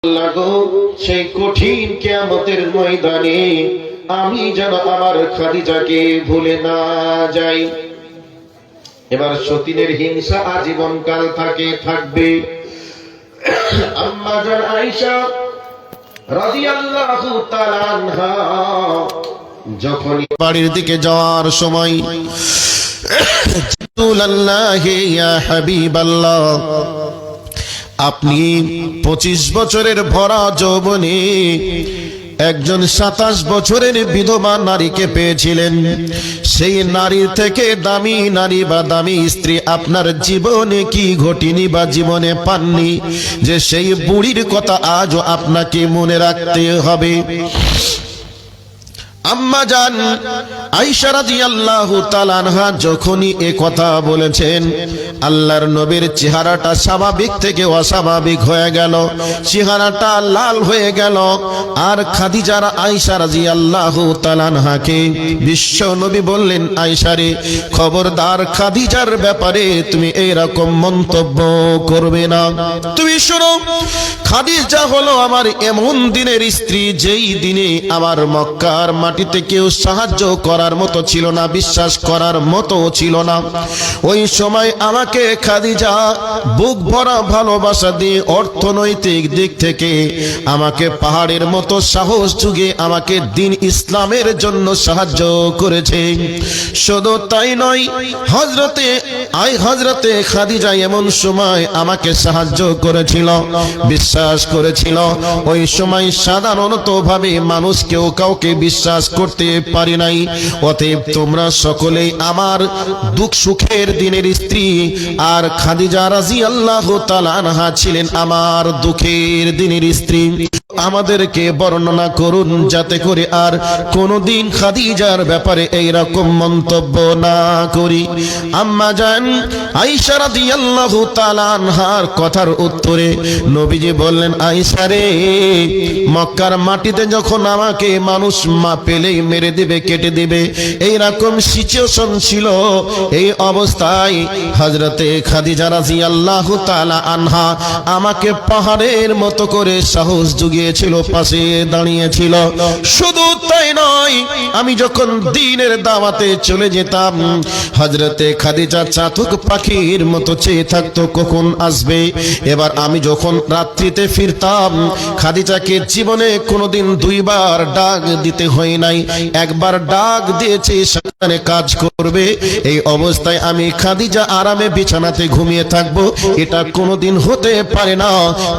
লাগো সেই কঠিন কিয়ামতের ময়দানে আমি যেন আমার খাদিজাকে ভুলে না যাই। এবার সতীনের হিংসা আজীবন কাল থাকবে। আম্মা জান আয়েশা রাদিয়াল্লাহু তাআলা আনহা যখন বাড়ির দিকে যাওয়ার সময় রাসূলুল্লাহি ইয়া হাবিবাল্লাহ, আপনি 25 বছরের ভরা যৌবনে একজন 27 বছরের বিধবা নারীকে পেয়েছিলেন। সেই নারীর থেকে দামি নারী বা দামি স্ত্রী আপনার জীবনে কি ঘটেনি বা জীবনে পাননি যে সেই বুড়ির কথা আজও আপনাকে মনে রাখতে হবে। আম্মা জান আয়েশা রাদিয়াল্লাহু তাআলা আনহা যখনই এই কথা বলেছেন, আল্লাহর নবীর চেহারাটা স্বাভাবিক থেকে অস্বাভাবিক হয়ে গেল, চেহারাটা লাল হয়ে গেল। আর খাদিজা আয়েশা রাদিয়াল্লাহু তাআলা আনহাকে বিশ্ব নবী বললেন, আয়েশা রে, খবরদার খাদিজার ব্যাপারে তুমি এই রকম মন্তব্য করবে না। তুমি শোনো, খাদিজা হলো আমার এমন দিনের স্ত্রী যেই দিনে আমার মক্কার মাটিতে কেউ সাহায্য করার মতো ছিল না, বিশ্বাস করার মতো ছিল না। ওই সময় আমাকে খাদিজা বুক ভরা ভালোবাসা দিয়ে অর্থনৈতিক দিক থেকে আমাকে পাহাড়ের মতো সাহস যুগে আমাকে দ্বীন ইসলামের জন্য সাহায্য করেছে। শুধু তাই নয়, হযরতে খাদিজা এমন সময় আমাকে সাহায্য করেছিল, বিশ্বাস করেছিল। ওই সময় সাধারণত ভাবে মানুষ কেউ কাউকে বিশ্বাস করতে পারি নাই। অতএব তোমরা সকলেই আমার দুঃখ সুখের দিনের স্ত্রী, আর খাদিজা রাদিয়াল্লাহু তাআলা আনহা ছিলেন আমার দুঃখের দিনের স্ত্রী। আমাদেরকে বর্ণনা করুন যাতে করে আর কোনদিন খাদিজার ব্যাপারে এই রকম মন্তব্য না করি। আম্মা জান আয়েশা রাদিয়াল্লাহু তাআলা আনহার কথার উত্তরে নবীজি বললেন, আয়েশা রে, মক্কার মাটিতে যখন আমাকে মানুষ পেলেই মেরে দিবে, কেটে দিবে, এই রকম সিচুয়েশন ছিল। এই অবস্থায় হযরতে খাদিজা রাদিয়াল্লাহু তাআলা আনহা আমাকে পাহাড়ের মতো করে সাহস জুগিয়েছিল, পাশে দাঁড়িয়েছিল। শুধু তাই নয়, আমি যখন দ্বীনের দাওয়াতে চলে যেতাম, হযরতে খাদিজা চাতক পাখির মতো চেয়ে থাকতো কখন আসবে। এবার আমি যখন রাত্রিতে ফিরতাম, খাদিজাকে জীবনে কোনোদিন দুইবার ডাক দিতে হয় নাই, একবার ডাক দিয়েছে সেখানে কাজ করবে। এই অবস্থায় আমি খাদিজা আরামে বিছানাতে ঘুমিয়ে থাকবো, এটা কোনোদিন হতে পারে না।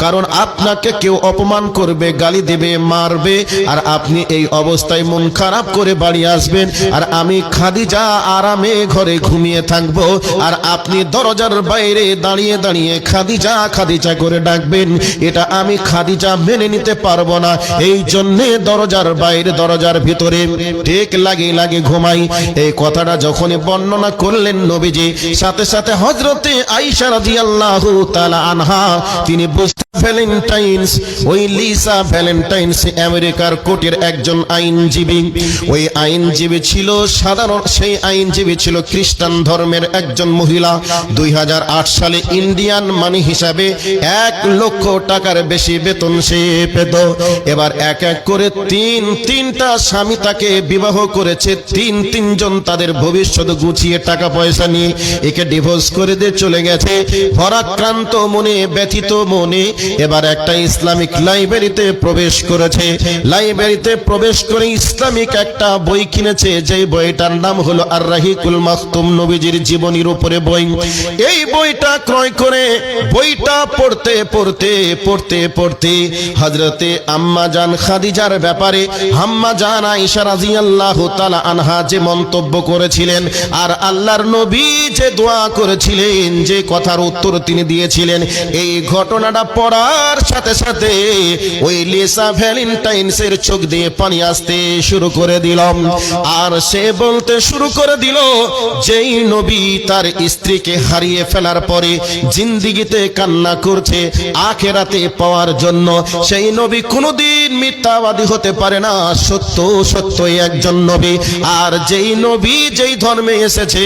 কারণ আপনাকে কেউ অপমান করবে, গালি দেবে, মারবে, আর আপনি এই অবস্থায় মন খারাপ করে বাড়ি আসবেন, আর আমি খাদিজা আরামে ঘরে ঘুমিয়ে থাকবো, আর আপনি দরজার বাইরে দাঁড়িয়ে দাঁড়িয়ে খাদিজা খাদিজা করে ডাকবেন, এটা আমি খাদিজা মেনে নিতে পারবো না। এই জন্যে দরজার বাইরে দরজার ভিতরে ঠিক লাগে ঘুমাই। এই কথাটা যখনই বর্ণনা করলেন নবীজি, সাথে সাথে হযরতে আয়েশা রাদিয়াল্লাহু তাআলা আনহা তিনি বুঝতে ভ্যালেন্টাইন্স, ওই লিসা ভ্যালেন্টাইন্স আমেরিকার কোর্টের একজন আইনজীবী। ওই আইনজীবী ছিল সাধারণ, সেই আইনজীবী ছিল খ্রিস্টান ধর্মের একজন মহিলা। 2008 সালে ইন্ডিয়ান মানি হিসাবে 1 লক্ষ টাকার বেশি বেতন সে পেত। এবার এক এক করে তিনটা স্বামী তাকে বিবাহ করেছে, তিনজন তাদের ভবিষ্যৎ গুছিয়ে টাকা পয়সা নিয়ে একে ডিভোর্স করে দিয়ে চলে গেছে। ভরাক্রান্ত মনে, ব্যথিত মনে এবার একটা ইসলামিক লাইব্রেরিতে প্রবেশ করেছে। লাইব্রেরিতে প্রবেশ করে ইসলামিক একটা বই কিনেছে, যে বইটার নাম হলো আর রাহিকুল মাখতুম, নবীজির জীবনীর উপরে বই। এই বইটা ক্রয় করে বইটা পড়তে হযরতে আম্মা জান খাদিজার ব্যাপারে আম্মা জান আয়েশা রাদিয়াল্লাহু তাআলা আনহা যে মন্তব্য করেছিলেন, আর আল্লাহর নবী যে দোয়া করেছিলেন, যে কথার উত্তর তিনি দিয়েছিলেন, এই ঘটনাটা পড়ার সাথে সাথে ওই লিসা ভ্যালেন্টাইন্সের চোখ দিয়ে পানি আসতে শুরু করে দিলাম। আর সে বলতে শুরু করে দিল, যেই নবী তার স্ত্রীকে হারিয়ে ফেলার পরে জিন্দেগিতে কান্না করছে আখিরাতে পাওয়ার জন্য, সেই নবী কোনোদিন মিথ্যাবাদী হতে পারে না, সত্যই একজন নবী। আর যেই নবী যেই ধর্মে এসেছে,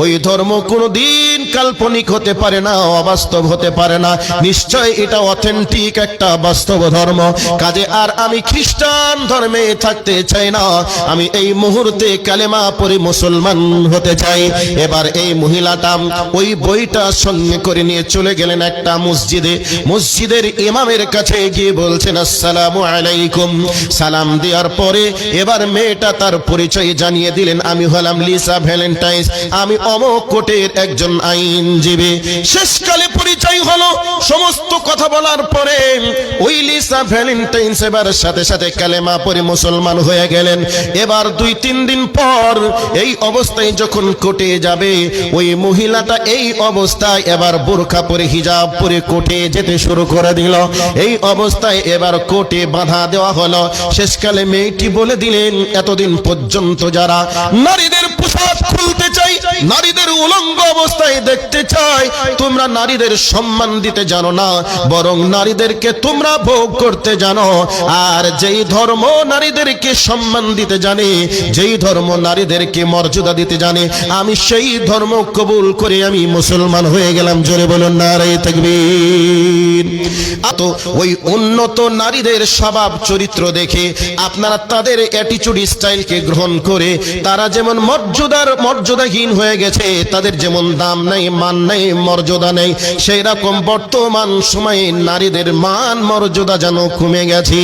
ওই ধর্ম কোনোদিন কাল্পনিক হতে পারে না, অবাস্তব হতে পারে না। নিশ্চয় এটা অথেন্টিক একটা বাস্তব ধর্ম। কাজে আর আমি খ্রিস্টান ধর্মে থাকতে চাই না, আমি এই মুহূর্তে কালেমা পড়ে মুসলমান হতে চাই। এবার এই মহিলাটা ওই বইটা সঙ্গে করে নিয়ে চলে গেলেন একটা মসজিদে। মসজিদের ইমামের কাছে গিয়ে বলছেন আসসালামু আলাইকুম। সালাম দেওয়ার পরে এবার মেয়েটা তার পরিচয় জানিয়ে দিলেন, আমি হলাম লিসা ভ্যালেন্টাইন্স, আমি অমুক কোর্টের একজন আইনজীবী। শেষকালে পরিচয় হলো। সমস্ত কথা বলার পরে ওই লিসা ভ্যালেন্টাইন্স এবার সাথে সাথে কালেমা পড়ে মুসলমান হয়ে গেলেন। এবার 2-3 দিন পর এই অবস্থায় যখন কোর্টে যাবে, ওই মহিলাটা এই অবস্থায় এবার বোরকা পরে হিজাব পরে কোর্টে যেতে শুরু করে দিল। এই অবস্থায় এবার কোর্টে বাধা দেওয়া হলো। শেষকালে মেয়েটি বলে দিলেন, এতদিন পর্যন্ত যারা নারীদের পোশাক খুলতে চাই, নারীদের উলঙ্গ অবস্থায় দেখতে চাই, তোমরা নারীদের সম্মান দিতে জানো না, বরং নারীদেরকে তোমরা ভোগ করতে জানো। আর যেই ধর্ম নারীদেরকে সম্মান দিতে জানে, যেই ধর্ম নারীদেরকে মর্যাদা দিতে জানে, আমি সেই ধর্ম কবুল করে আমি মুসলমান হয়ে গেলাম। জোরে বলুন নারে তাকবীর। তো ওই উন্নত নারীদের স্বভাব চরিত্র দেখে আপনারা তাদের অ্যাটিটিউড স্টাইলকে গ্রহণ করে তারা যেমন মর্যাদাহীন হয়ে গেছে, তাদের যেমন দাম নেই, মান নেই, মর্যাদা নেই, সেই রকম বর্তমান সময়ে নারীদের মান মর্যাদা যেন কমে গেছে।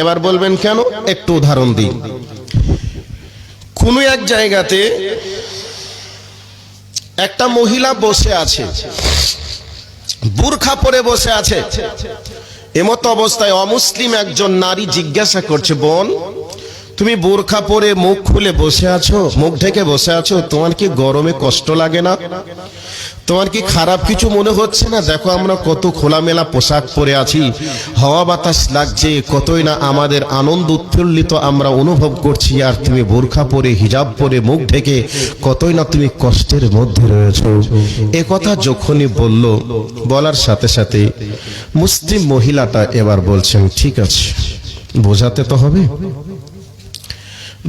এবার বলবেন কেন? একটু উদাহরণ দিই। কোন এক জায়গাতে একটা মহিলা বসে আছে, বুরখা পরে বসে আছে। এমতো অবস্থায় অমুসলিম একজন নারী জিজ্ঞাসা করছে, বোন তুমি বোরখা পরে মুখ খুলে বসে আছো, মুখ ঢেকে বসে আছো, তোমার কি গরমে কষ্ট লাগে না? তোমার কি খারাপ কিছু মনে হচ্ছে না? দেখো আমরা কত খোলামেলা পোশাক পরে আছি, হাওয়া বাতাস লাগছে, কতই না আমাদের আনন্দ উৎফুল্লিত আমরা অনুভব করছি, আর তুমি বোরখা পরে হিজাব পরে মুখ ঢেকে কতই না তুমি কষ্টের মধ্যে রয়েছো। এ কথা যখনই বলল, বলার সাথে সাথে মুসলিম মহিলাটা এবার বলছেন, ঠিক আছে বোঝাতে তো হবে।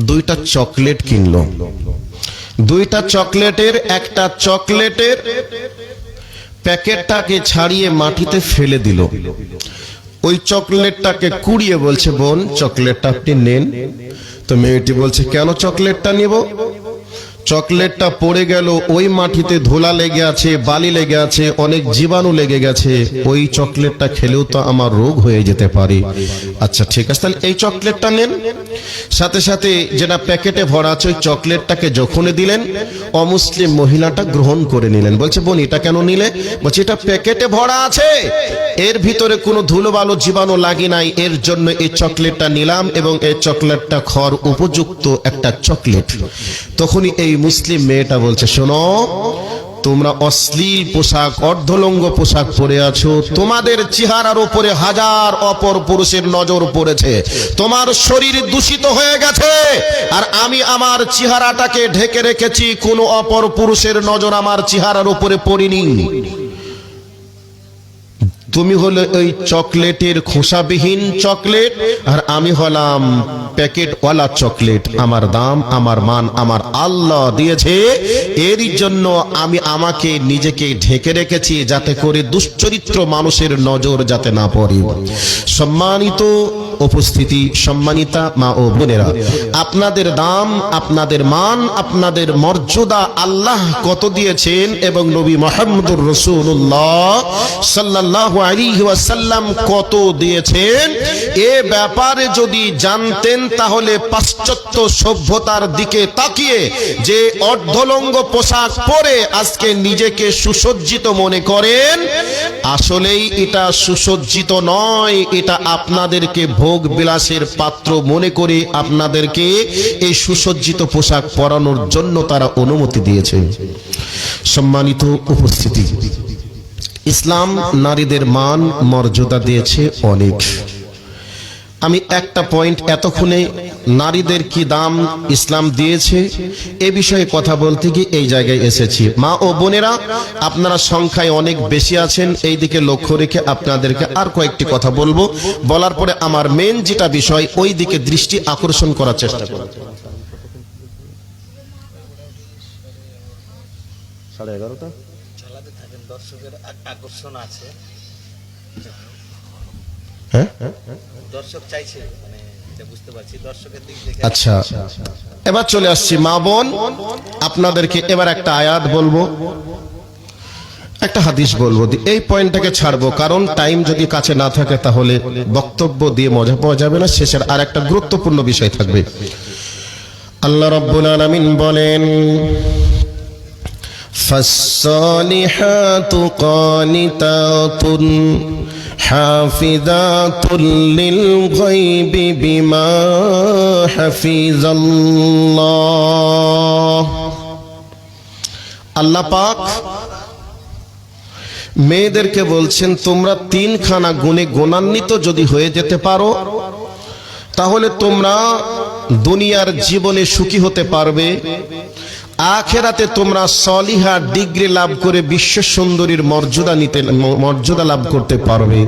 2টা চকলেট কিনলো। 2টা চকলেটের একটা চকলেটের প্যাকেটটাকে ছাড়িয়ে মাটিতে ফেলে দিল। ওই চকলেটটাকে কুড়িয়ে বলছে, বোন চকলেটটা আপনি নেন। তো মেয়েটি বলছে, কেন চকলেটটা নিব? চকলেটটা পড়ে গেল, ওই মাটিতে ধুলা লেগে আছে, বালি লেগে আছে, অনেক জীবাণু লেগে গেছে, ওই চকলেটটা খেলেও তো আমার রোগ হয়ে যেতে পারে। আচ্ছা ঠিক আছে, তাহলে এই চকলেটটা নেন। সাথে সাথে যেটা প্যাকেটে ভরা আছে ওই চকলেটটাকে যখনই দিলেন, অমুসলিম মহিলাটা গ্রহণ করে নিলেন। বলছে, বোন এটা কেন নিলে? বলছে, এটা প্যাকেটে ভরা আছে, এর ভিতরে কোনো ধুলোবালু জীবাণু লাগে নাই, এর জন্য এই চকলেটটা নিলাম, এবং এই চকলেটটা খাওয়ার উপযুক্ত একটা চকলেট। তখনই এই মুসলিম মেয়েটা বলছে, শোনো তোমরা অশ্লীল পোশাক, অর্ধলঙ্গ পোশাক পরে আছো, তোমাদের চেহারার উপরে হাজার অপর পুরুষের নজর পড়েছে, তোমার শরীর দূষিত হয়ে গেছে, আর আমি আমার চেহারাটাকে ঢেকে রেখেছি, কোনো অপর পুরুষের নজর আমার চেহারার উপরে পড়েনি। তুমি হলো ওই চকলেটের খোসাবিহীন চকলেট, আর আমি হলাম প্যাকেটওয়ালা চকলেট। আমার দাম, আমার মান আমার আল্লাহ দিয়েছে, এর জন্য আমি আমাকে নিজেকে ঢেকে রেখেছি, যাতে করে দুশ্চরিত্র মানুষের নজর যাতে না পড়ে। সম্মানিত উপস্থিতি, সম্মানিতা মা ও বোনেরা, আপনাদের দাম, আপনাদের মান, আপনাদের মর্যাদা আল্লাহ কত দিয়েছেন, এবং নবী মুহাম্মদুর রাসূলুল্লাহ সাল্লাল্লাহু আলাইহি ওয়াসাল্লাম কত দিয়েছেন, এ ব্যাপারে যদি জানতেন, তাহলে পাশ্চাত্য সভ্যতার দিকে তাকিয়ে যে অর্ধলঙ্গ পোশাক পরে আজকে নিজেকে সুসজ্জিত মনে করেন, আসলেই এটা সুসজ্জিত নয়, এটা আপনাদেরকে ভোগ বিলাসের পাত্র মনে করে আপনাদেরকে এই সুসজ্জিত পোশাক পরানোর জন্য তারা অনুমতি দিয়েছে। সম্মানিত উপস্থিতি, ইসলাম নারীদের মান মর্যাদা দিয়েছে অনেক। আমি একটা পয়েন্ট, এতক্ষণে নারীদের কি দাম ইসলাম দিয়েছে এ বিষয়ে কথা বলতে গিয়ে এই জায়গায় এসেছি। মা ও বোনেরা, আপনারা সংখ্যায় অনেক বেশি আছেন, এই দিকে লক্ষ্য রেখে আপনাদেরকে আর কয়েকটি কথা বলবো, বলার পরে আমার মেন যেটা বিষয় ওই দিকে দৃষ্টি আকর্ষণ করার চেষ্টা করব। 11:30 দর্শকের আকর্ষণ আছে, হ্যাঁ দর্শক চাইছে, মানে এটা বুঝতে পারছি দর্শকের দিক থেকে। আচ্ছা, এবার চলে আসছি মা বোন, আপনাদেরকে এবার একটা আয়াত বলবো, একটা হাদিস বলবো, এই পয়েন্টটাকে ছাড়বো, কারণ টাইম যদি কাছে না থাকে তাহলে বক্তব্য দিয়ে মজা পাওয়া যাবে না। শেষের আর একটা গুরুত্বপূর্ণ বিষয় থাকবে। আল্লাহ রাব্বুল আলামিন বলেন, ফাসসালিহাতু কানিতাতুন হাফিজাতুল লিল গায়বি বিমা হাফিজাল্লাহ। আল্লাহ পাক মেয়েদেরকে বলছেন, তোমরা তিনখানা গুণে গুণান্বিত যদি হয়ে যেতে পারো তাহলে তোমরা দুনিয়ার জীবনে সুখী হতে পারবে, আখিরাতে তোমরা সলিহা ডিগ্রি লাভ করে বিশ্ব সুন্দরীর মর্যাদা লাভ করতে পারবে।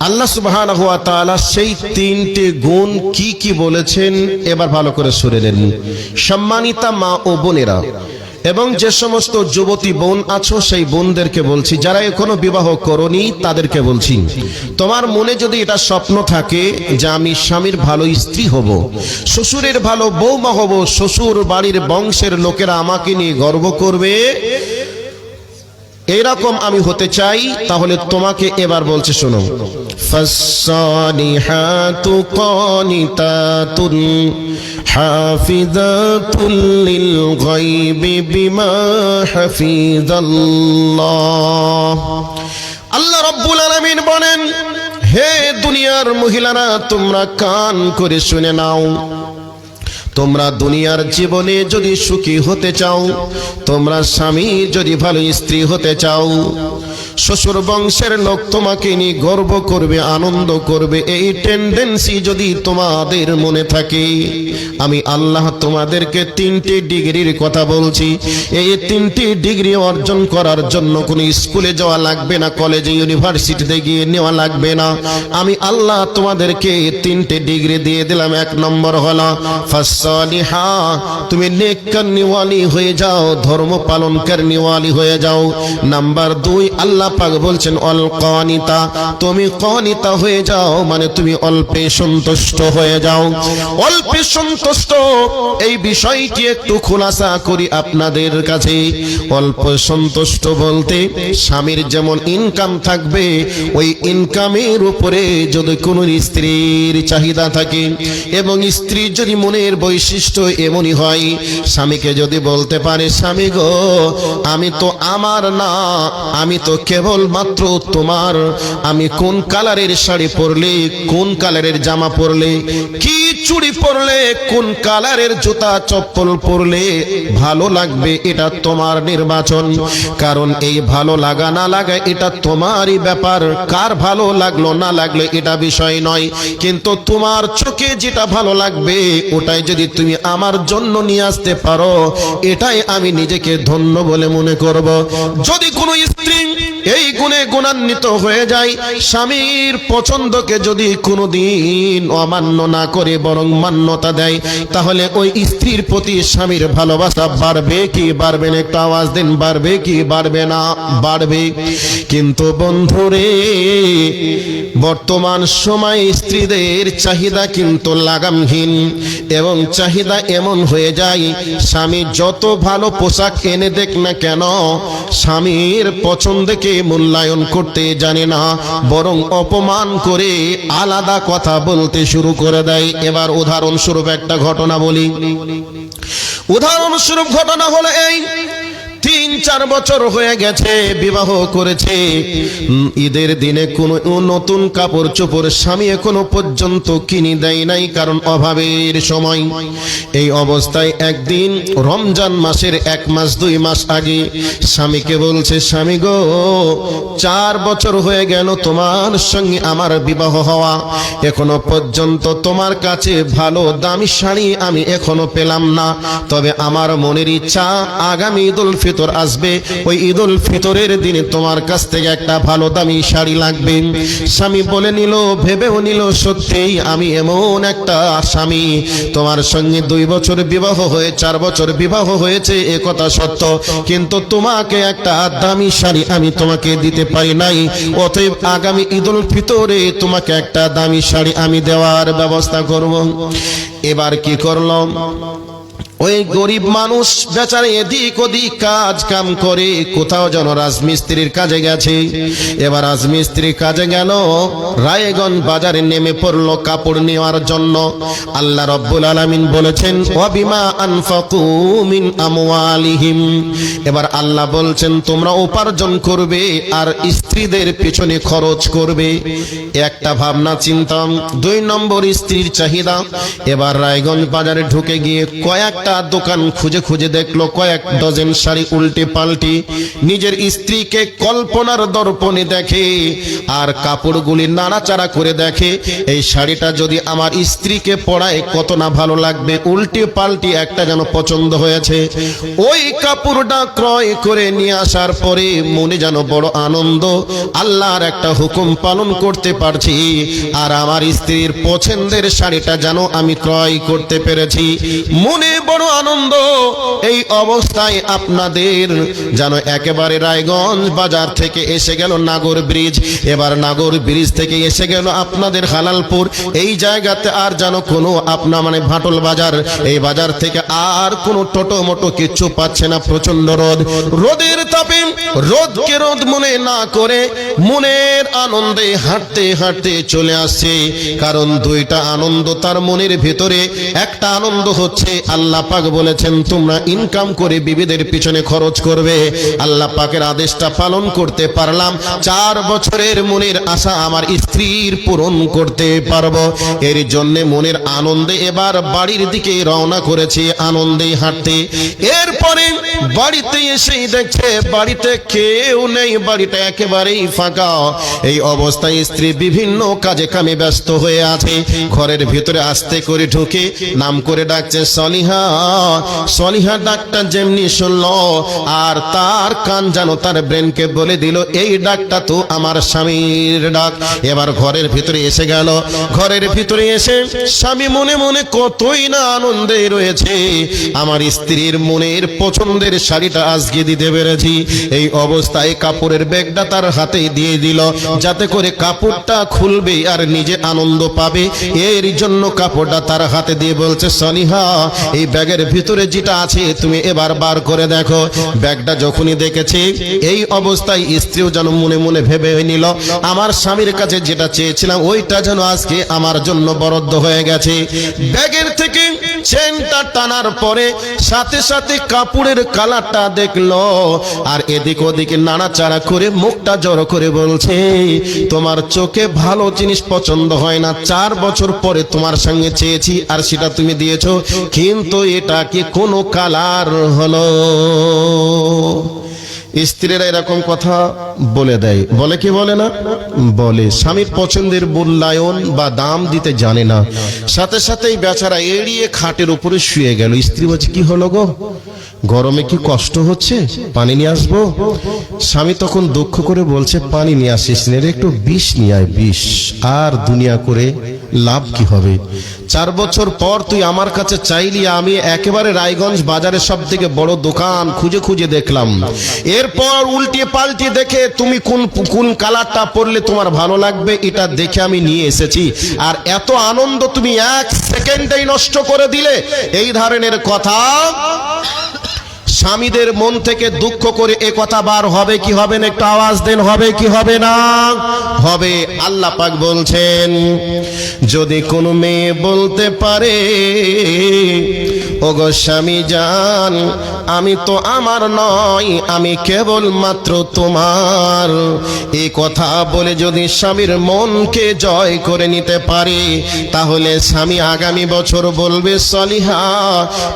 আল্লাহ সুবহানাহু ওয়া তাআলা সেই তিনটে গুণ কি কি বলেছেন এবার ভালো করে শুনে নেন। সম্মানিতা মা ও বোনেরা, এবং যে সমস্ত যুবতী বোন আছো সেই বোনদেরকে বলছি, যারা এখনো বিবাহ করনি তাদেরকে বলছি, তোমার মনে যদি এটা স্বপ্ন থাকে যে আমি স্বামীর ভালো স্ত্রী হব, শ্বশুরের ভালো বৌমা হব, শ্বশুর বাড়ির বংশের লোকেরা আমাকে নিয়ে গর্ব করবে, এরকম আমি হতে চাই, তাহলে তোমাকে এবার বলছে শোনো, ফাসসালিহাতু কানিতাতুন হাফিজাতুল লিল গায়বি বিমা হাফিজাল্লাহ। আল্লাহ রাব্বুল আলামিন বলেন, হে দুনিয়ার মহিলারা, তোমরা কান করে শুনে নাও, তোমরা দুনিয়ার জীবনে যদি সুখী হতে চাও, তোমরা স্বামী যদি ভালো স্ত্রী হতে চাও, শ্বশুর বংশের লোক তোমাকে নিয়ে গর্ব করবে, আনন্দ করবে, এই টেন্ডেন্সি যদি তোমাদের মনে থাকে, আমি আল্লাহ তোমাদেরকে তিনটি ডিগ্রির কথা বলছি। এই তিনটি ডিগ্রি অর্জন করার জন্য কোনো স্কুলে যাওয়া লাগবে না, কলেজে ইউনিভার্সিটিতে গিয়ে নেওয়া লাগবে না। আমি আল্লাহ তোমাদেরকে তিনটে ডিগ্রি দিয়ে দিলাম। এক নম্বর হলো ফাসসালিহা, তুমি নেককারনিওয়ালি হয়ে যাও, ধর্ম পালনকারনিওয়ালি হয়ে যাও। নাম্বার 2, আল্লাহ পাক বলছেন অল কানিতা, তুমি কানিতা হয়ে যাও, মানে তুমি অল্পে সন্তুষ্ট হয়ে যাও। অল্পে সন্তুষ্ট, এই বিষয়টি একটু খোলাসা করি আপনাদের কাছে। অল্প সন্তুষ্ট বলতে স্বামীর যেমন ইনকাম থাকবে, ওই ইনকামের উপরে যদি কোনো স্ত্রীর চাহিদা থাকে, এবং স্ত্রীর যদি মনের বৈশিষ্ট্য এমনই হয়, স্বামীকে যদি বলতে পারে, স্বামী গো, আমি তো আমার না, আমি তো কেবল মাত্র তোমার, আমি কোন কালারের শাড়ি পরলে, কোন কালারের জামা পরলে, কি চুড়ি পরলে, কোন কালারের জুতা চপ্পল পরলে ভালো লাগবে, এটা তোমার নির্বাচন। কারণ এই ভালো লাগা না লাগা এটা তোমারই ব্যাপার, কার ভালো লাগলো না লাগলো এটা বিষয় নয়, কিন্তু তোমার চোখে যেটা ভালো লাগবে ওটাই যদি তুমি আমার জন্য নিয়ে আসতে পারো, এটাই আমি নিজেকে ধন্য বলে মনে করব। যদি কোনো স্ত্রী এই গুণে গুণান্বিত হয়ে যায়, স্বামীর পছন্দকে যদি কোনোদিন অমান্য না করে বরং মান্যতা দেয়, তাহলে ওই স্ত্রীর প্রতি স্বামীর ভালোবাসা বাড়বে কি বাড়বে না? একটু আওয়াজ দিন, বাড়বে কি বাড়বে না? বাড়বে। কিন্তু বন্ধুরে, বর্তমান সময়ে স্ত্রীদের চাহিদা কিন্তু লাগামহীন, এবং চাহিদা এমন হয়ে যায়, স্বামী যত ভালো পোশাক এনে দেখ না কেন, স্বামীর পছন্দকে মূল্যায়ন করতে জানে না, বরং অপমান করে আলাদা কথা বলতে শুরু করে দেয়। এবার উদাহরণস্বরূপ একটা ঘটনা বলি। উদাহরণস্বরূপ ঘটনা হলো এই, 3-4 বছর হয়ে গেছে, বিবাহ করেছে, ঈদের দিনে কোনো নতুন কাপড় চোপড় স্বামী এখনো পর্যন্ত কিনে দেয় নাই, কারণ অভাবের সময়। এই অবস্থায় একদিন রমজান মাসের 1 মাস 2 মাস আগে স্বামীকে বলছে, স্বামী গো, 4 বছর হয়ে গেল তোমার সঙ্গে আমার বিবাহ হওয়া, এখনো পর্যন্ত তোমার কাছে ভালো দামি শাড়ি আমি এখনো পেলাম না, তবে আমার মনের ইচ্ছা আগামী ঈদুল ফিতর ফিতর আসবে, ওই ঈদুল ফিতরের দিনে তোমার কাছ থেকে একটা ভালো দামি শাড়ি লাগবে। স্বামী বলে নিল, ভেবেও নিল, সত্যিই আমি এমন একটা স্বামী, তোমার সঙ্গে 2 বছর বিবাহ হয়ে 4 বছর বিবাহ হয়েছে, এ কথা সত্য, কিন্তু তোমাকে একটা দামি শাড়ি আমি তোমাকে দিতে পারি নাই, অতএব আগামী ঈদুল ফিতরে তোমাকে একটা দামি শাড়ি আমি দেওয়ার ব্যবস্থা করব। এবার কি করলাম, ওই গরিব মানুষ বেচারা এদিক ওদিক কাজ কাম করে, কোথাও যেন রাজমিস্ত্রির কাজে গেছে। এবার রাজমিস্ত্রির কাজে গেল, রায়গঞ্জ বাজারে নেমে পড়লো কাপড় নেওয়ার জন্য। আল্লাহ রাব্বুল আলামিন বলেছেন, ওয়া বিমা আনফাকু মিন আমওয়ালিহিম। এবার আল্লাহ বলছেন, তোমরা উপার্জন করবে আর স্ত্রীদের পিছনে খরচ করবে। একটা ভাবনা চিন্তা। 2 নম্বর স্ত্রীর চাহিদা। এবার রায়গঞ্জ বাজারে ঢুকে গিয়ে কয়েকটা দোকান খুঁজে খুঁজে দেখলো, কয়েক ডজন শাড়ি উল্টে পাল্টি। নিজের স্ত্রীকে কল্পনার দর্পণে দেখে আর কাপড়গুলি নাড়াচাড়া করে দেখে, এই শাড়িটা যদি আমার স্ত্রীকে পরায় কত না ভালো লাগবে। উল্টে পাল্টি একটা যেন পছন্দ হয়েছে। ওই কাপড়টা ক্রয় করে নিয়ে আসার পরে মনে যেন বড় আনন্দ, আল্লাহর একটা হুকুম পালন করতে পারছি আর আমার স্ত্রীর পছন্দের শাড়িটা যেন আমি ক্রয় করতে পেরেছি, মনে বড় আনন্দ। এই অবস্থায় আপনাদের যেন একেবারে রায়গঞ্জ বাজার থেকে এসে গেল নাগর ব্রিজ, এবার নাগর ব্রিজ থেকে এসে গেল আপনাদের হালালপুর। এই জায়গাতে আর যেন কোনো আপনা মানে ভাটল বাজার, এই বাজার থেকে আর কোনো টোটো মোটো কিচ্ছু পাচ্ছে না। প্রচন্ড রোদ, রোদের তাপে রোদকে রোদ মনে না করে মনের আনন্দে হাঁটতে হাঁটতে চলে আসছে। কারণ 2টা আনন্দ তার মনের ভিতরে। একটা আনন্দ হচ্ছে আল্লাহ পাক বলেছেন তোমরা ইনকাম করে বিবিদের পিছনে খরচ করবে। আল্লাহ পাকের আদেশটা পালন করতে পারলাম, 4 বছরের মনের আশা আমার স্ত্রীর পূরণ করতে পারবো। এর জন্য মনের আনন্দে এবার বাড়ির দিকে রওনা করেছে, আনন্দে হাঁটতে। এরপরে বাড়িতে এসেই দেখছে বাড়িতে কেউ নেই, বাড়িটা একেবারেই ফাঁকা। এই অবস্থায় স্ত্রী বিভিন্ন কাজে কামে ব্যস্ত হয়ে আছে। ঘরের ভিতরে আস্তে করে ঢুকে নাম করে ডাকছে সলিহা। সলিহা ডাকটা যেমনি শুনলো আর তার কান যেন তার ব্রেনকে বলে দিল, এই ডাকটা তো আমার স্বামীর ডাক। এবার ঘরের ভিতরে এসে গেল। ঘরের ভিতরে এসে স্বামী মনে মনে কতই না আনন্দে রয়েছে, আমার স্ত্রীর মনের পছন্দের শাড়িটা আজকে দিতে পেরেছি। এই অবস্থায় কাপড়ের ব্যাগটা তার হাতে দিয়ে দিল, যাতে করে কাপড়টা খুলবে আর নিজে আনন্দ পাবে। এর জন্য কাপড়টা তার হাতে দিয়ে বলছে, সলিহা এই ব্যাগের ভিতরে যেটা আছে তুমি এবার বার করে দেখো। ব্যাগটা যখনই দেখেছে এই অবস্থায় স্ত্রীও যেন মনে মনে ভেবে নিল, আমার স্বামীর কাছে যেটা চেয়েছিলাম ওইটা যেন আজকে আমার জন্য বরাদ্দ হয়ে গেছে। ব্যাগের থেকে চেনটা টানার পরে সাথে সাথে কাপড়ের কালারটা দেখলো আর এদিক ওদিকে নাড়াচাড়া করে মুখটা জড়ো করে বলছে, তোমার চোখে ভালো জিনিস পছন্দ হয় না, 4 বছর পরে তোমার সঙ্গে চেয়েছি আর সেটা তুমি দিয়েছো, কিন্তু এটা কি কোনো কালার হলো? স্ত্রীরা এরকম কথা বলে দেয়, বলে কি বলে না? বলে। স্বামীর পছন্দের মূল্যায়ন বা দাম দিতে জানে না। সাথে সাথেই বেচারা এড়িয়ে খাটের উপরে শুয়ে গেল। স্ত্রী বলছে, কি হলো গো, গরমে কি কষ্ট হচ্ছে, পানি নিয়ে আসবো? স্বামী তখন দুঃখ করে বলছে, পানি নিয়ে আসিস নে রে, একটু বিষ নিয়ে আয়, বিষ। আর দুনিয়া করে লাভ কি হবে? 4 বছর পর তুই আমার কাছে চাইলি, আমি একেবারে রায়গঞ্জ বাজারে সব থেকে বড় দোকান খুঁজে খুঁজে দেখলাম। এরপর উল্টিয়ে পাল্টিয়ে দেখে তুমি কোন কালারটা পরলে তোমার ভালো লাগবে এটা দেখে আমি নিয়ে এসেছি, আর এত আনন্দ তুমি 1 সেকেন্ডেই নষ্ট করে দিলে। এই ধরনের কথা স্বামীদের মন থেকে দুঃখ করে এ কথা বার হবে কি হবে না? একটু আওয়াজ দেন, হবে কি হবে না? হবে। আল্লাহ পাক বলছেন, যদি কোনো মেয়ে বলতে পারে, ওগো স্বামী জান আমি তো আমার নয়, আমি কেবল মাত্র তোমার, এই কথা বলে যদি স্বামীর মনকে জয় করে নিতে পারে, তাহলে স্বামী আগামী বছর বলবে, সলিহা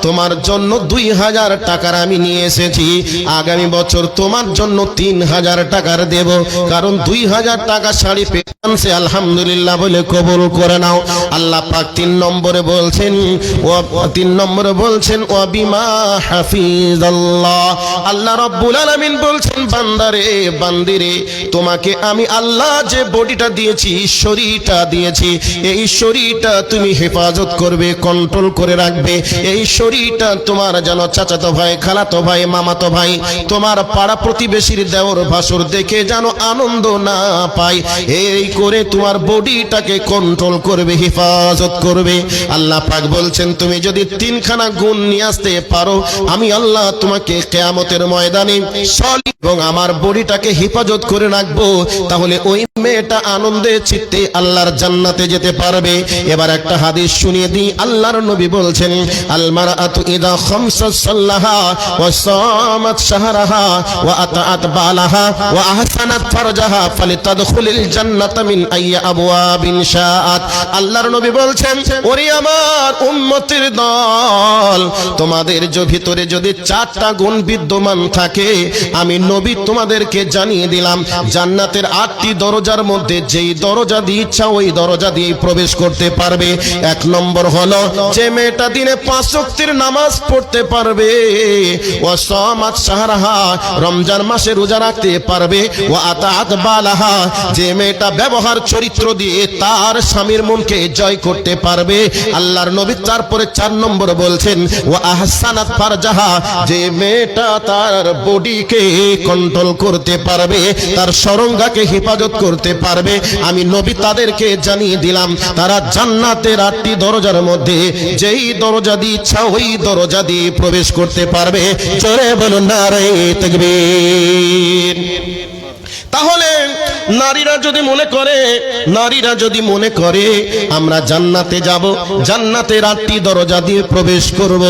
তোমার জন্য 2000 টাকার আমি নিয়ে এসেছি, আগামী বছর তোমার জন্য 3000 টাকার দেব, কারণ 2000 টাকা শাড়ি সে আলহামদুলিল্লাহ বলে কবুল করে নাও। আল্লাহ পাক 3 নম্বরে বলছেন ওয়া বিমা হাফিজাল্লাহ, আল্লাহ রাব্বুল আলামিন বলছেন বান্দারে বান্দিরে তোমাকে আমি আল্লাহ যে বডিটা দিয়েছি, শরীরটা দিয়েছি, এই শরীরটা তুমি হেফাজত করবে, কন্ট্রোল করে রাখবে। এই শরীরটা তোমার যেন চাচাতো ভাই, খালাতো ভাই, মামাতো ভাই, তোমার পাড়া প্রতিবেশীর দেওর ভাসুর দেখে যেন আনন্দ না পায়, এই করে তোমার বডিটাকে কন্ট্রোল করবে, হেফাজত করবে। আল্লাহ পাক বলছেন তুমি যদি 3খানা গুণ নিয়ে আসতে পারো, আমি আল্লাহ তোমাকে কিয়ামতের ময়দানে সলিড এবং আমার বডিটাকে হেফাজত করে রাখবো, তাহলে ওই মেয়েটা আনন্দে চিত্তে আল্লাহর জান্নাতে যেতে পারবে। এবার একটা হাদিস শুনিয়ে দিই। আল্লাহর নবী বলছেন আল মারআতু ইযা খামসাত সাল্লাহা ওয়া সামাত শাহরাহা ওয়া আতাআত বালাহা ওয়া আহসানাত ফারজাহা ফালিতাদখুলিল জান্নাতা মিন আইয়্যা আবওয়াবিন শাআত। আল্লাহর নবী বলছেন ওরে আমার উম্মতের দল, তোমাদের ভিতরে যদি 4টা গুণ বিদ্যমান থাকে, আমি নবী তোমাদেরকে জানিয়ে দিলাম জান্নাতের 8টি দরজার মধ্যে যেই দরজা দিয়ে ইচ্ছা ওই দরজা দিয়ে প্রবেশ করতে পারবে। 1 নম্বর হলো যে মেয়েটা দিনে 5 ওয়াক্তের নামাজ পড়তে পারবে, ওয়া সামাত শাহরাহা রমজান মাসে রোজা রাখতে পারবে, ওয়া আতাআত বালাহা যে মেয়েটা ব্যবহার চরিত্র দিয়ে তার স্বামীর মনকে জয় করতে পারবে। আল্লাহর নবী তারপরে 4 নম্বর বলছেন ওয়া আহসানাত ফারজাহা যে মেয়েটা তার বডিকে কন্ট্রোল করতে পারবে, তার সরঙ্গাকে হেফাজত করতে পারবে, আমি নবী তাদেরকে জানিয়ে দিলাম তারা জান্নাতের 8টি দরজার মধ্যে যেই দরজা দিয়ে ইচ্ছা ওই দরজা দিয়ে প্রবেশ করতে পারবে। জোরে বলুন নারে তাকবীর। তাহলে নারীরা যদি মনে করে আমরা জান্নাতে যাব, জান্নাতের 8টি দরজা দিয়ে প্রবেশ করব,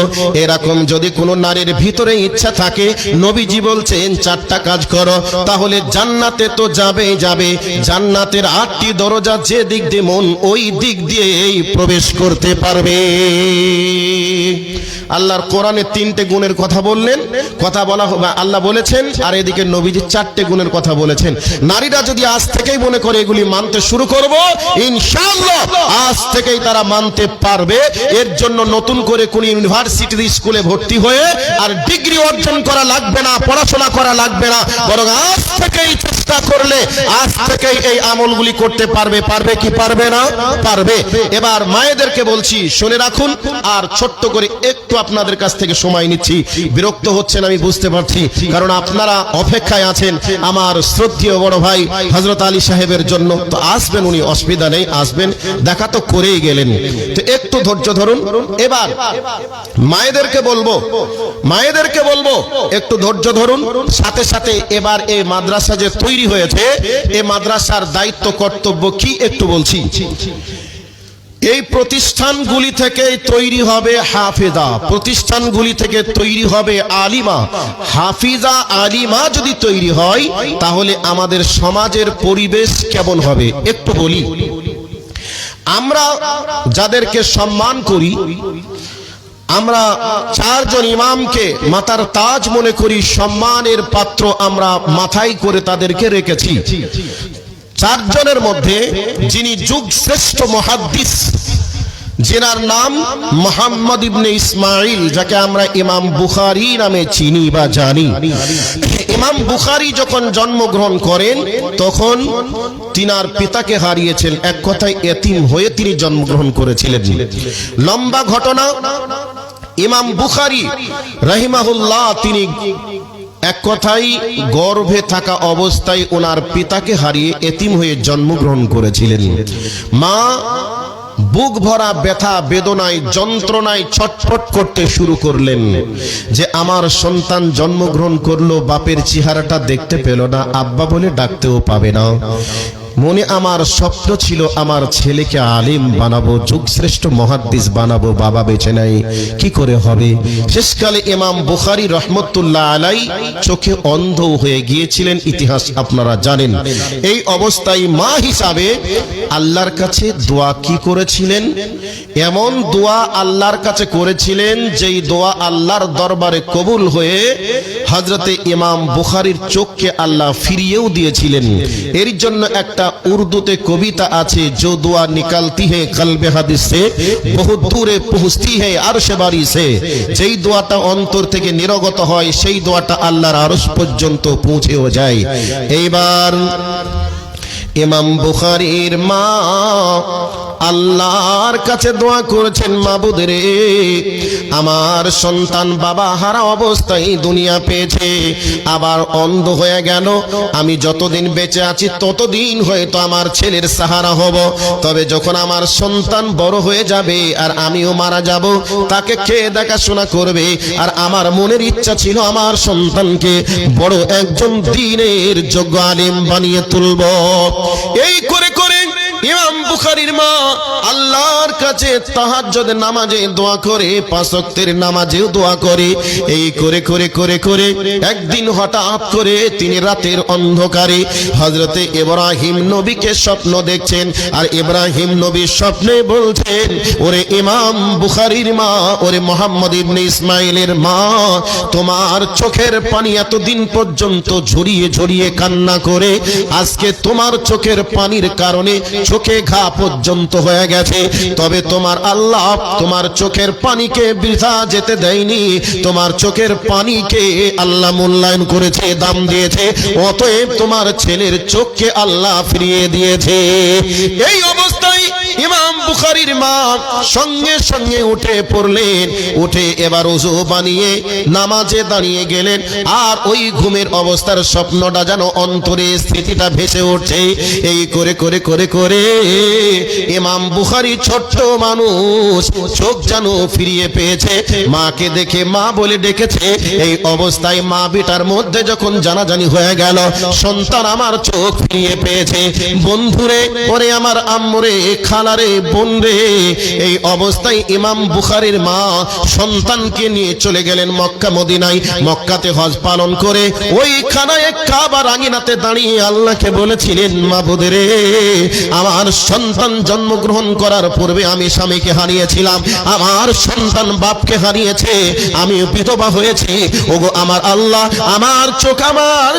এরকম যদি কোনো নারীর ভিতরে ইচ্ছা থাকে, নবীজি বলছেন 4টা কাজ করো, তাহলে জান্নাতে তো যাবেই যাবে। জান্নাতের 8টি দরজা যে দিক দিয়ে মন ওই দিক দিয়েই প্রবেশ করতে পারবে। আল্লাহর কোরআনে 3টে গুণের কথা বললেন, কথা বলা হবে আল্লাহ বলেছেন, আর এদিকে নবীজি 4টে গুণের কথা বলেছেন। নারীরা যদি আজ থেকেই মনে করে এগুলি মানতে শুরু করব, ইনশাআল্লাহ আজ থেকেই তারা মানতে পারবে। এর জন্য নতুন করে কোন ইউনিভার্সিটির স্কুলে ভর্তি হয়ে আর ডিগ্রি অর্জন করা লাগবে না, পড়াশোনা করা লাগবে না, বরং আজ থেকেই চেষ্টা করলে আজ থেকেই এই আমলগুলি করতে পারবে। পারবে কি পারবে না? পারবে। এবার মায়েদেরকে বলছি শুনে রাখুন, আর ছোট্ট করে একটু আপনাদের কাছ থেকে সময় নিচ্ছি। বিরক্ত হচ্ছেন আমি বুঝতে পারছি, কারণ আপনারা অপেক্ষায় আছেন আমার শ্রদ্ধেয় বড় ভাই হযরত আলী সাহেবের জন্য। তো আসবেন উনি, অসুবিধা নেই, আসবেন, দেখা তো করেই গেলেন, তো একটু ধৈর্য ধরুন। এবার মায়েদেরকে বলবো একটু ধৈর্য ধরুন। সাথে সাথে এবার এই মাদ্রাসা যে তৈরি হয়েছে, এই মাদ্রাসার দায়িত্ব কর্তব্য কি একটু বলছি। এই প্রতিষ্ঠানগুলি থেকে তৈরি হবে হাফেজা, প্রতিষ্ঠানগুলি থেকে তৈরি হবে আলিমা। হাফিজা আলিমা যদি তৈরি হয়, তাহলে আমাদের সমাজের পরিবেশ কেমন হবে একটু বলি। আমরা যাদেরকে সম্মান করি, আমরা 4 জন ইমামকে মাথার তাজ মনে করি, সম্মানের পাত্র আমরা মাথায় করে তাদেরকে রেখেছি। 4 জনের মধ্যে যিনি যুগ শ্রেষ্ঠ মুহাদ্দিস, যিনার নাম মুহাম্মদ ইবনে ইসমাইল, যাকে আমরা ইমাম বুখারী নামে চিনি বা জানি। ইমাম বুখারী যখন জন্মগ্রহণ করেন তখন তিনার পিতাকে হারিয়েছেন, এক কথায় এতিম হয়ে তিনি জন্মগ্রহণ করেছিলেন। লম্বা ঘটনা। ইমাম বুখারী রাহিমাহুল্লাহ তিনি এক কথায় গর্ভে থাকা অবস্থায় ওনার পিতাকে হারিয়ে এতিম হয়ে জন্মগ্রহণ করেছিলেন। মা বুক ভরা ব্যথা বেদনায় যন্ত্রণায় ছটফট করতে শুরু করলেন যে আমার সন্তান জন্মগ্রহণ করলো, বাপের চেহারাটা দেখতে পেল না, আব্বা বলে ডাকতেও পাবে না। মনে আমার স্বপ্ন ছিল আমার ছেলেকে আলিম বানাবো, যুগশ্রেষ্ঠ মুহাদ্দিস বানাবো, বাবা বেঁচে নাই, কি করে হবে। শেষকালে ইমাম বুখারী রহমতুল্লাহ আলাই চোখে অন্ধ হয়ে গিয়েছিলেন, ইতিহাস আপনারা জানেন। এই অবস্থায় মা হিসাবে আল্লাহর কাছে দোয়া কি করেছিলেন? এমন দোয়া আল্লাহর কাছে করেছিলেন যেই দোয়া আল্লাহর দরবারে কবুল হয়ে হযরতে ইমাম বুখারীর চোখকে আল্লাহ ফিরিয়েও দিয়েছিলেন। এর জন্য একটা একটা উর্দুতে কবিতা আছে, जो दुआ निकलती है कल्बे हादिस से बहुत दूरे पहुंचती है अर्श बारी से। যেই দোয়াটা অন্তর থেকে নিরগত হয় সেই দোয়াটা আল্লাহর আরশ পর্যন্ত পৌঁছেও যায়। এইবার ইমাম বুখারীর মা আল্লাহর কাছে দোয়া করেছেন, মাবুদ রে, আমার সন্তান বাবা হারা অবস্থায় দুনিয়া পেয়েছে, আবার অন্ধ হয়ে গেল। আমি যতদিন বেঁচে আছি ততদিন হয়তো আমার ছেলের সাহারা হব, তবে যখন আমার সন্তান বড় হয়ে যাবে আর আমিও মারা যাব, তাকে কে দেখাশোনা করবে? আর আমার মনের ইচ্ছা ছিল আমার সন্তানকে বড় একজন দ্বীনের যোগ্য আলেম বানিয়ে তুলব। এই করে করে ইমাম বুখারীর মা আল্লাহর কাছে তাহাজ্জুদের নামাজে দোয়া করে, পাঁচ ওয়াক্তের নামাজেও দোয়া করে। এই করে করে করে করে একদিন হঠাৎ করে তিনি রাতের অন্ধকারে হযরতে ইব্রাহিম নবীকে স্বপ্ন দেখছেন। আর ইব্রাহিম নবী স্বপ্নে বলছেন, ওরে ইমাম বুখারীর মা, ওরে মুহাম্মদ ইবনে ইসমাইলের মা, তোমার চোখের পানি এতদিন পর্যন্ত ঝরিয়ে ঝরিয়ে কান্না করে আজকে তোমার চোখের পানির কারণে চোখে ঘা পর্যন্ত হয়ে গেছে, তবে তোমার আল্লাহ তোমার চোখের পানিকে বৃথা যেতে দেয়নি, তোমার চোখের পানিকে আল্লাহ মূল্যায়ন করেছে, দাম দিয়েছে, অতএব তোমার ছেলের চোখকে আল্লাহ ফিরিয়ে দিয়েছে। এই অবস্থায় ইমাম বুখারীর মা সঙ্গে সঙ্গে উঠে পড়লেন, উঠে এবার ওযু বানিয়ে নামাজে দাঁড়িয়ে গেলেন। আর ওই ঘুমের অবস্থার স্বপ্নটা যেন অন্তরে স্মৃতিটা ভেসে উঠছে। এই করে করে করে করে ইমাম বুখারী ছোট্ট মানুষ চোখ যেন ফিরিয়ে পেয়েছে, মাকে দেখে মা বলে ডেকেছে। এই অবস্থায় মা বেটার মধ্যে যখন জানাজানি হয়ে গেল, সন্তান আমার চোখ ফিরিয়ে পেয়েছে, বন্ধুরে, ওরে আমার আম্মুরে, খালারে, বোন রে, এই অবস্থায় ইমাম বুখারীর মা সন্তানকে নিয়ে চলে গেলেন মক্কা মদিনায়। মক্কাতে হজ পালন করে ওই খানায় কাবার আঙিনাতে দাঁড়িয়ে আল্লাহকে বলেছিলেন, মাবুদ রে, আমার সন্তান জন্মগ্রহণ করার পূর্বে আমি স্বামীকে হারিয়েছিলাম, আমার সন্তান বাপকে হারিয়েছে, আমি বিধবা হয়েছি। ওগো আমার আল্লাহ, আমার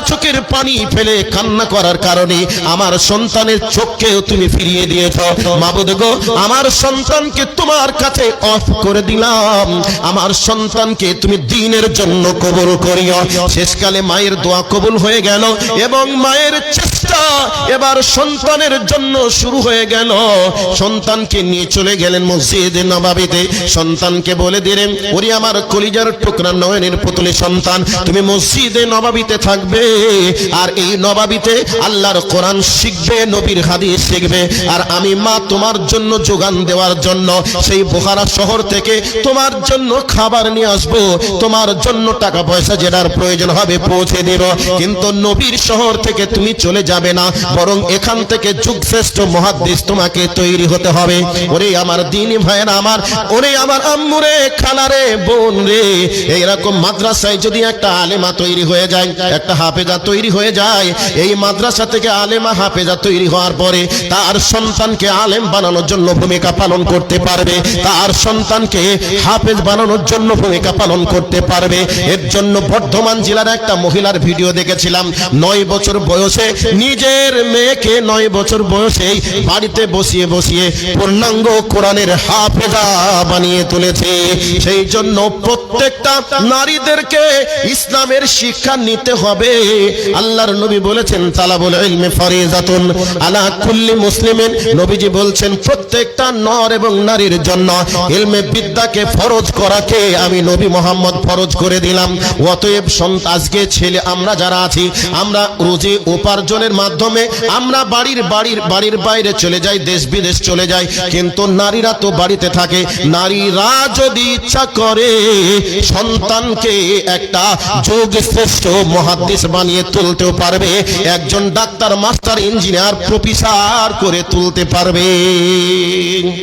চোখের পানি ফেলে কান্না করার কারণে আমার সন্তানের চোখকেও তুমি ফিরিয়ে দিয়েছো। মাবুদ গো, আমার সন্তানকে তোমার কাছে অফ করে দিলাম, আমার সন্তানকে তুমি দ্বীনের জন্য কবুল করিও। শেষকালে মায়ের দোয়া কবুল হয়ে গেল এবং মায়ের চেষ্টা এবার সন্তানের জন্য শুরু হয়ে গেল। সন্তানকে নিয়ে চলে গেলেন মসজিদে নববীতে। সন্তানকে বলে দিলেন, ওরে আমার কলিজার টুকরা নয়নের পুতুলের সন্তান, তুমি মসজিদে নববীতে থাকবে, আর এই নববীতে আল্লাহর কোরআন শিখবে, নবীর হাদিস শিখবে, আর আমি মা তোমার জন্য যোগান দেওয়ার জন্য সেই বুখারা শহর থেকে তোমার জন্য খাবার নিয়ে আসবো, তোমার জন্য টাকা পয়সা যেটার প্রয়োজন হবে পৌঁছে দেব, কিন্তু নবীর শহর থেকে তুমি চলে যাবে না, বরং এখান থেকে যুগশ্রেষ্ঠ মুহাদ্দিস তোমাকে তৈরি হতে হবে। ওরে আমার দ্বীনি ভাইয়েরা আমার, ওরে আমার আম্মুরে, খালারে, বোন রে, এইরকম মাদ্রাসায় যদি একটা আলেমা তৈরি হয়ে যায়, একটা হাফেজা তৈরি হয়ে যায়, এই মাদ্রাসা থেকে আলেমা হাফেজা তৈরি হওয়ার পরে তার সন্তানকে আলেম বানানোর জন্য ভূমিকা পালন করতে পারবে, তার সন্তানকে হাফেজ বানানোর জন্য ভূমিকা পালন করতে পারবে। এর জন্য বর্ধমান জেলার একটা মহিলার ভিডিও দেখেছিলাম, 9 বছর বয়সে নিজের মেয়েকে 9 বছর বয়সেই বাড়িতে বসিয়ে বসিয়ে পূর্ণাঙ্গ কোরআনের হাফেজা বানিয়ে তুলেছে। সেই জন্য প্রত্যেকটা নারীদেরকে ইসলামের শিক্ষা নিতে হবে। আল্লাহর নবী বলেছেন, তালাবুল ইলমি ফারিজাতুন আলা কুল্লি মুসলিমিন। নবীজি বলছেন, প্রত্যেকটা নর এবং নারীর জন্য ইলমে বিদ্যাকে ফরজ করাকে আমি নবী মুহাম্মদ ফরজ করে দিলাম। অতএব আজকে ছেলে আমরা যারা আছি, আমরা রোজি উপার্জনের মাধ্যমে আমরা বাড়ির বাইরে চলে যাই, দেশ বিদেশ চলে যাই, কিন্তু নারীরা তো বাড়িতে থাকে। নারীরা যদি ইচ্ছা করে সন্তানকে একটা যোগশ্রেষ্ঠ মুহাদ্দিস বানিয়ে তুলতেও পারবে, একজন ডাক্তার, মাস্টার, ইঞ্জিনিয়ার, প্রফেসর করে তুলতে পারবে।